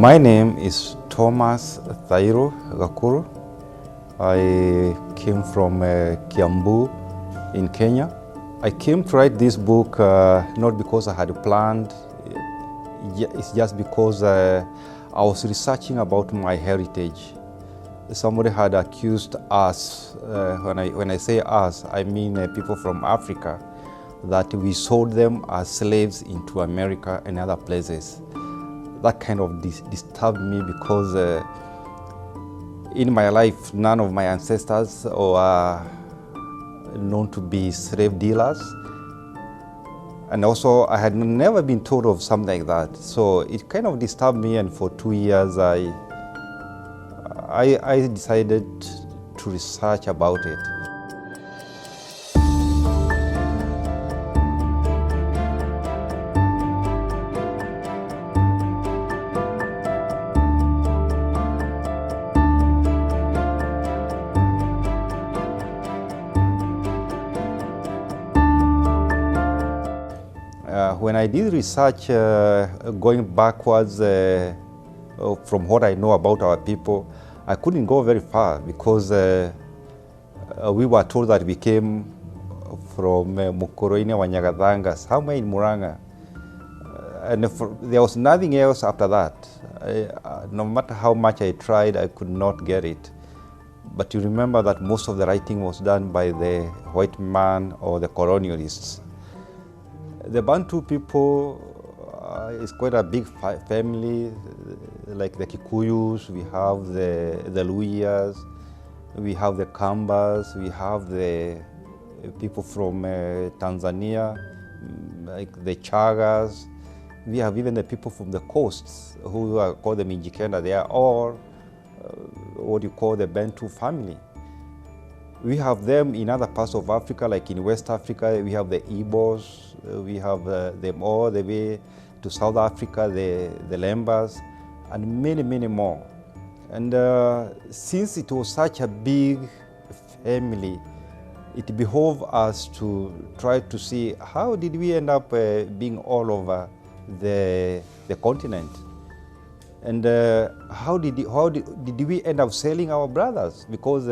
My name is Thomas Thairo Gakuru. I came from Kiambu in Kenya. I came to write this book not because I had planned, it's just because I was researching about my heritage. Somebody had accused us, when I say us, I mean people from Africa, that we sold them as slaves into America and other places. That kind of disturbed me because in my life, none of my ancestors were known to be slave dealers. And also, I had never been told of something like that. So it kind of disturbed me, and for 2 years, I decided to research about it. When I did research, going backwards from what I know about our people, I couldn't go very far because we were told that we came from Mukoroine Wanyagadanga, somewhere in Muranga. And there was nothing else after that. No matter how much I tried, I could not get it. But you remember that most of the writing was done by the white man or the colonialists. The Bantu people is quite a big family, like the Kikuyus, we have the Luyas, we have the Kambas, we have the people from Tanzania, like the Chagas. We have even the people from the coasts who are called the Mijikenda. They are all what you call the Bantu family. We have them in other parts of Africa, like in West Africa, we have the Igbos, we have them all the way to South Africa, the Lembas, and many, many more. And since it was such a big family, it behoved us to try to see how did we end up being all over the continent. And how did we end up selling our brothers? Because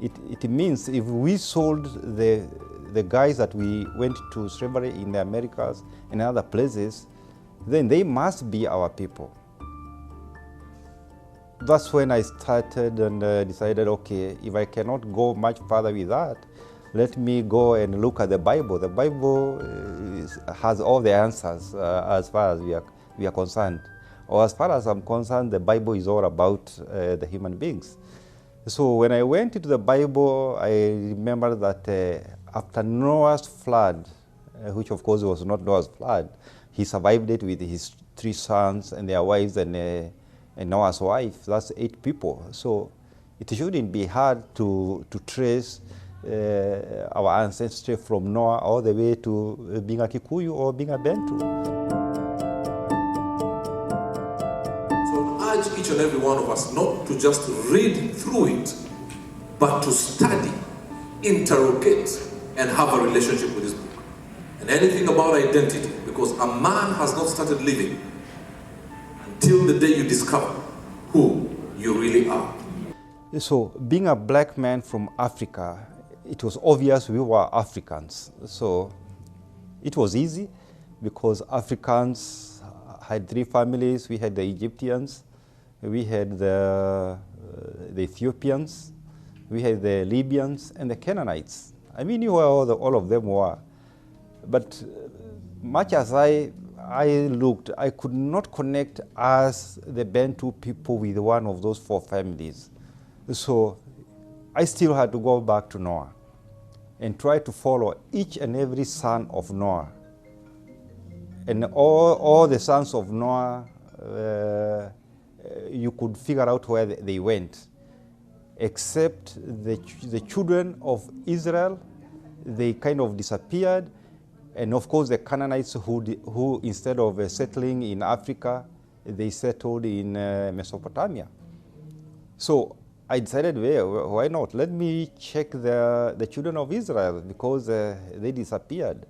it means if we sold the guys that we went to slavery in the Americas and other places, then they must be our people. That's when I started and decided, okay, if I cannot go much further with that, let me go and look at the Bible. The Bible has all the answers as far as we are concerned. Or as far as I'm concerned, the Bible is all about the human beings. So when I went into the Bible, I remember that after Noah's flood, which of course was not Noah's flood, he survived it with his 3 sons and their wives and Noah's wife. That's 8 people. So it shouldn't be hard to trace our ancestry from Noah all the way to being a Kikuyu or being a Bantu. Each and every one of us not to just read through it, but to study, interrogate, and have a relationship with this book. And anything about identity, because a man has not started living until the day you discover who you really are. So being a black man from Africa, it was obvious we were Africans. So it was easy because Africans had 3 families. We had the Egyptians, we had the Ethiopians, we had the Libyans, and the Canaanites. I mean, you were all of them were. But much as I looked, I could not connect as the Bantu people with one of those 4 families. So I still had to go back to Noah and try to follow each and every son of Noah. And all the sons of Noah, you could figure out where they went, except the children of Israel. They kind of disappeared, and of course the Canaanites who instead of settling in Africa, they settled in Mesopotamia. So I decided, well, why not? Let me check the children of Israel, because they disappeared.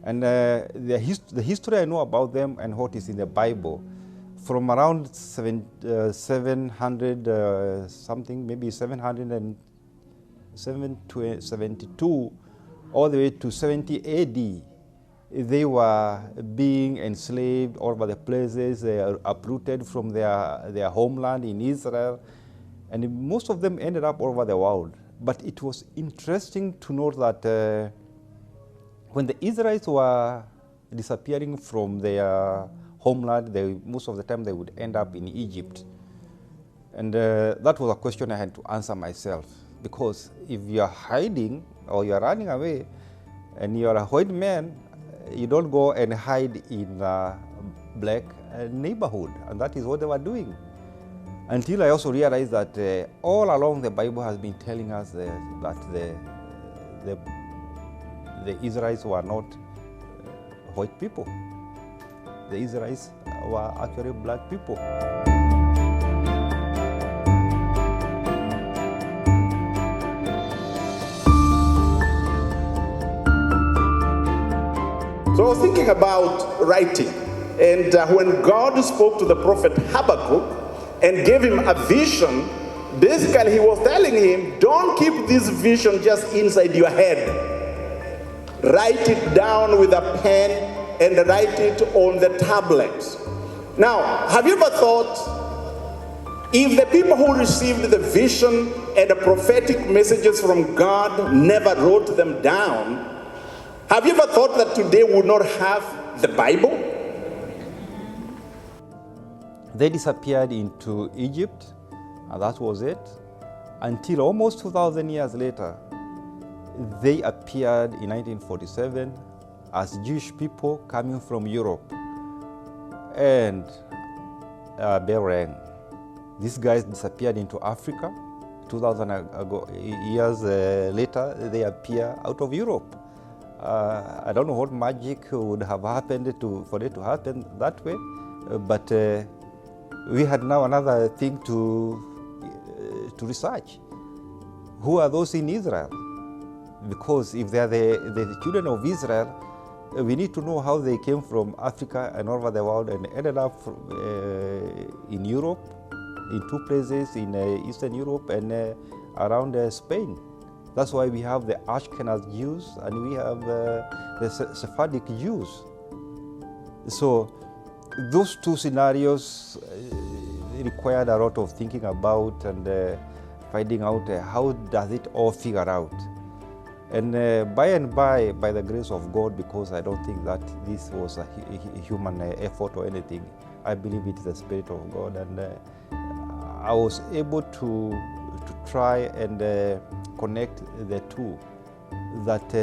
And the history I know about them and what is in the Bible from around 700 something, maybe 772, all the way to 70 AD, they were being enslaved all over the places, uprooted from their homeland in Israel, and most of them ended up all over the world. But it was interesting to note that when the Israelites were disappearing from their homeland, most of the time they would end up in Egypt. And that was a question I had to answer myself, because if you are hiding or you are running away and you are a white man, you don't go and hide in a black neighborhood, and that is what they were doing. Until I also realized that all along the Bible has been telling us that the Israelites were not white people. The Israelites were actually black people. So I was thinking about writing, and when God spoke to the prophet Habakkuk and gave him a vision, basically he was telling him, don't keep this vision just inside your head. Write it down with a pen and write it on the tablet. Now, have you ever thought, if the people who received the vision and the prophetic messages from God never wrote them down, have you ever thought that today we would not have the Bible? They disappeared into Egypt, and that was it, until almost 2,000 years later. They appeared in 1947 as Jewish people coming from Europe, and bell rang. These guys disappeared into Africa. 2,000 years later, they appear out of Europe. I don't know what magic would have happened for it to happen that way, but we had now another thing to research. Who are those in Israel? Because if they are the children of Israel, we need to know how they came from Africa and all over the world and ended up in Europe, in two places, in Eastern Europe and around Spain. That's why we have the Ashkenaz Jews and we have the Sephardic Jews. So those two scenarios required a lot of thinking about and finding out how does it all figure out. And by the grace of God, because I don't think that this was a human effort or anything, I believe it is the Spirit of God, and I was able to try and connect the two. That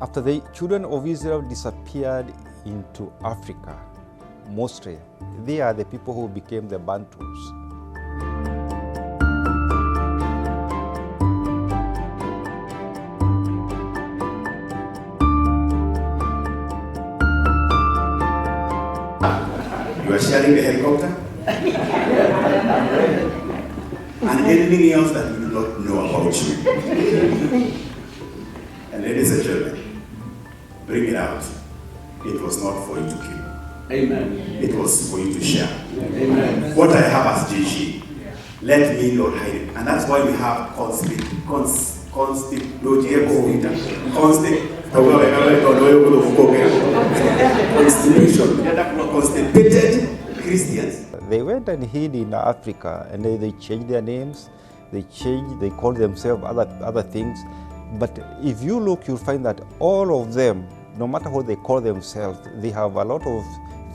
after the children of Israel disappeared into Africa, mostly, they are the people who became the Bantus. You are sharing the helicopter? And anything else that we do not know about you. And ladies and gentlemen, bring it out. It was not for you to keep. Amen. It was for you to share. Amen. What I have as GG, let me not hide it. And that's why we have constipated Christians. They went and hid in Africa, and they changed their names. They called themselves other things. But if you look, you'll find that all of them, no matter what they call themselves, they have a lot of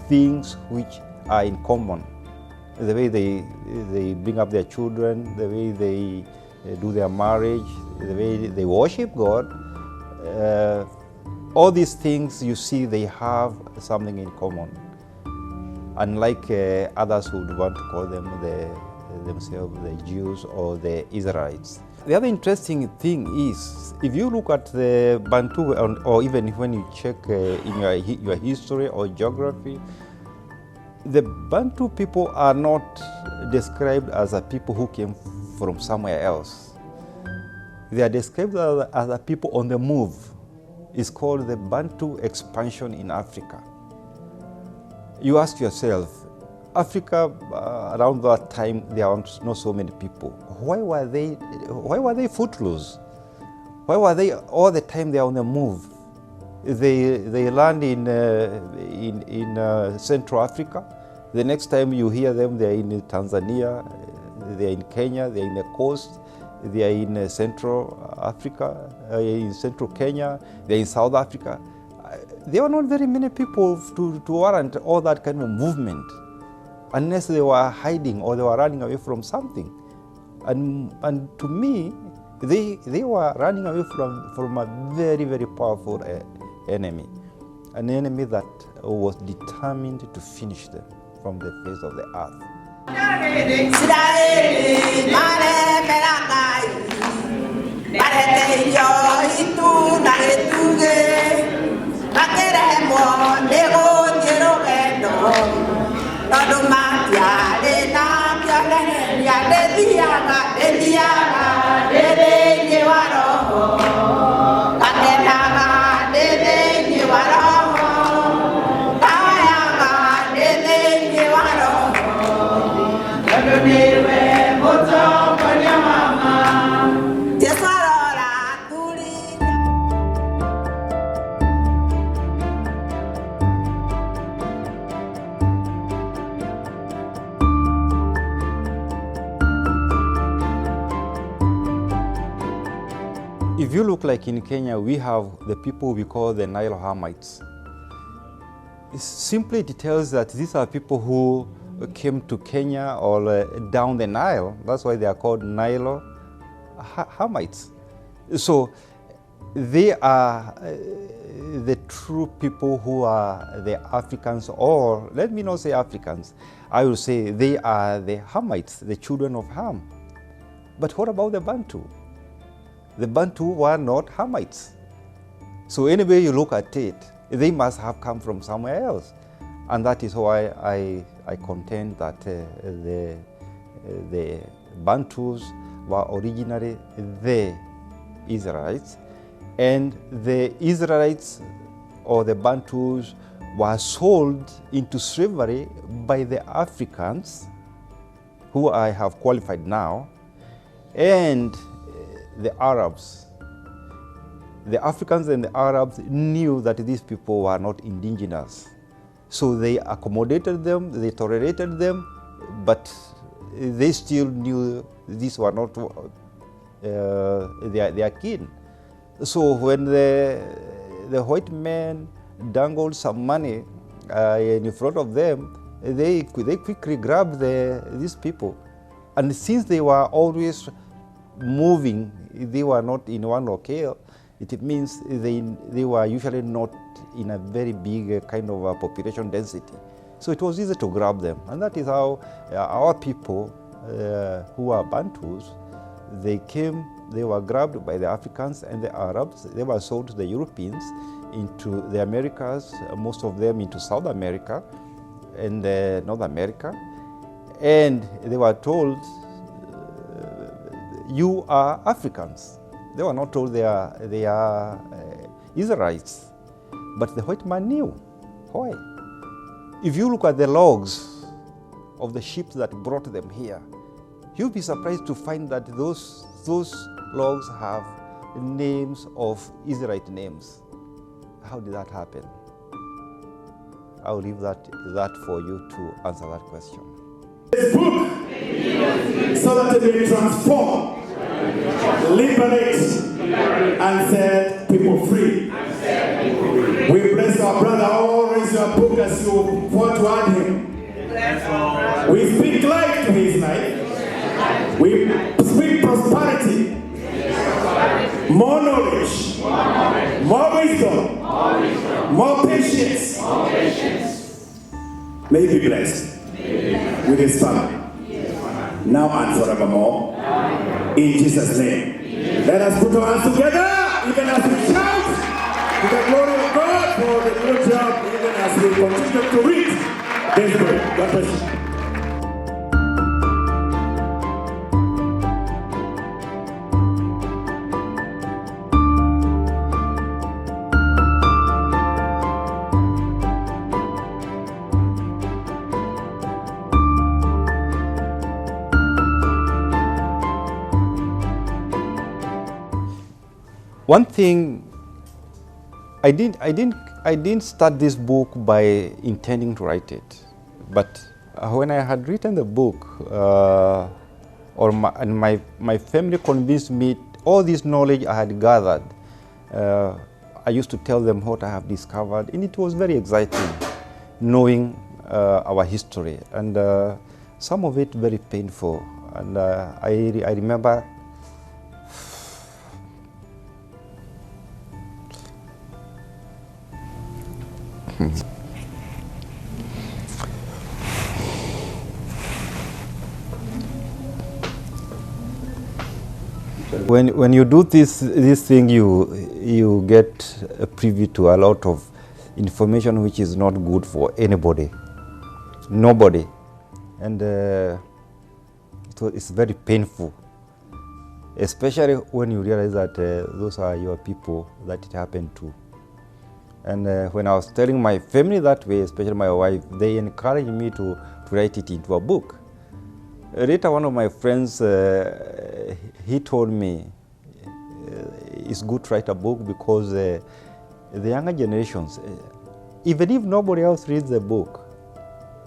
things which are in common. The way they bring up their children, the way they do their marriage, the way they worship God. All these things, you see, they have something in common. Unlike others who would want to call them themselves the Jews or the Israelites. The other interesting thing is, if you look at the Bantu, or even when you check in your history or geography, the Bantu people are not described as a people who came from somewhere else. They are described as a people on the move. It's called the Bantu expansion in Africa. You ask yourself, Africa, around that time, there were not so many people. Why were they footloose? Why were they all the time they are on the move? They land in Central Africa. The next time you hear them, they are in Tanzania, they are in Kenya, they are in the coast, they are in Central Africa, in Central Kenya, they are in South Africa. There were not very many people to warrant all that kind of movement, unless they were hiding or they were running away from something. And to me, they were running away from a very, very powerful enemy, an enemy that was determined to finish them from the face of the earth. If you look like in Kenya, we have the people we call the Nile Hamites. Simply it tells that these are people who came to Kenya or down the Nile. That's why they are called Nile Hamites. So they are the true people who are the Africans, or let me not say Africans, I will say they are the Hamites, the children of Ham. But what about the Bantu? The Bantu were not Hamites. So anyway you look at it, they must have come from somewhere else. And that is why I contend that the Bantus were originally the Israelites, and the Israelites or the Bantus were sold into slavery by the Africans, who I have qualified now, and the Arabs. The Africans and the Arabs knew that these people were not indigenous. So they accommodated them, they tolerated them, but they still knew these were not their kin. So when the white men dangled some money in front of them, they quickly grabbed these people. And since they were always moving, they were not in one locale, it means they were usually not in a very big kind of population density. So it was easy to grab them. And that is how our people who are Bantus, they were grabbed by the Africans and the Arabs. They were sold to the Europeans, into the Americas, most of them into South America and North America. And they were told, you are Africans. They were not told they are Israelites. But the white man knew. Why? If you look at the logs of the ships that brought them here, you'll be surprised to find that those logs have names of Israelite names. How did that happen? I'll leave that for you to answer that question. This book, so that it may transform, liberate, and set people free. We bless our brother. All raise your book as you want to add him. We speak life to his life. We speak prosperity, more knowledge, more wisdom, more patience. May he be blessed with his family, now and forevermore. In Jesus' name. Let us put our hands together, even as we shout to the glory of God for the good job, even as we continue to read this book. God bless you. One thing, I didn't start this book by intending to write it, but when I had written the book, my family convinced me all this knowledge I had gathered. I used to tell them what I have discovered, and it was very exciting knowing our history, and some of it very painful. And I remember when you do this thing, you get a privy to a lot of information which is not good for anybody, nobody, and it's very painful, especially when you realize that those are your people that it happened to. And when I was telling my family that way, especially my wife, they encouraged me to write it into a book. Later, one of my friends, he told me, it's good to write a book because the younger generations, even if nobody else reads the book,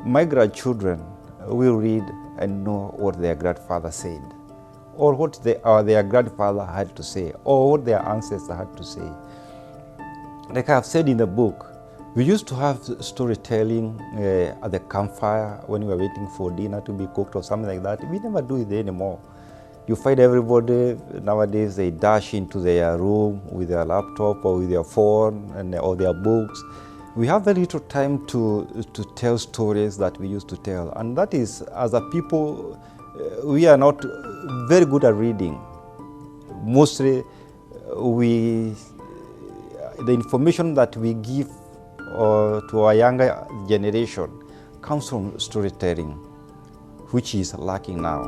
my grandchildren will read and know what their grandfather said, or what their grandfather had to say, or what their ancestors had to say. Like I have said in the book, we used to have storytelling at the campfire when we were waiting for dinner to be cooked or something like that. We never do it anymore. You find everybody nowadays, they dash into their room with their laptop or with their phone or their books. We have very little time to tell stories that we used to tell. And that is, as a people, we are not very good at reading. Mostly, the information that we give to our younger generation comes from storytelling, which is lacking now.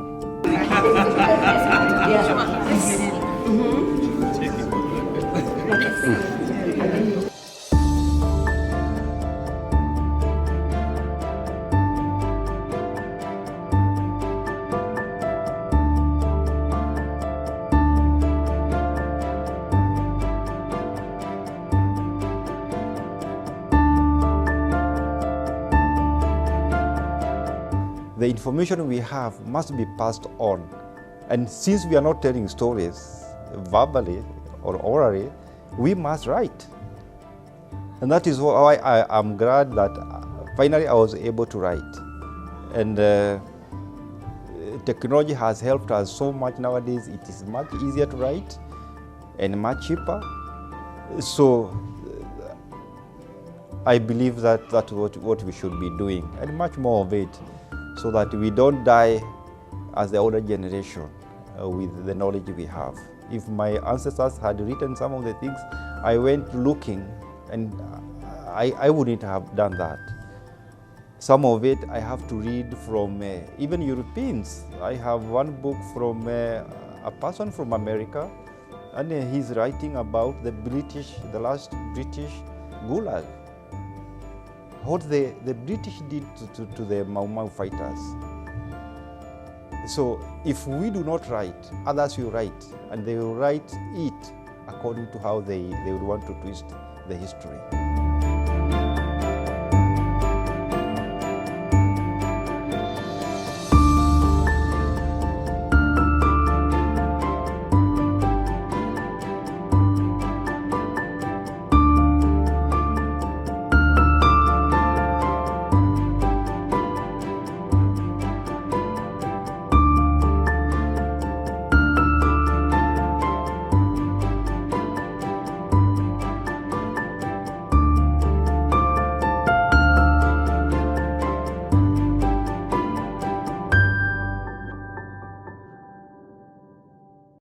The information we have must be passed on. And since we are not telling stories verbally or orally, we must write. And that is why I am glad that finally I was able to write. And technology has helped us so much nowadays. It is much easier to write and much cheaper. So I believe that that's what we should be doing, and much more of it, so that we don't die as the older generation with the knowledge we have. If my ancestors had written some of the things, I went looking, and I wouldn't have done that. Some of it I have to read from even Europeans. I have one book from a person from America, and he's writing about the last British Gulag. What the British did to the Mau Mau fighters. So if we do not write, others will write, and they will write it according to how they would want to twist the history.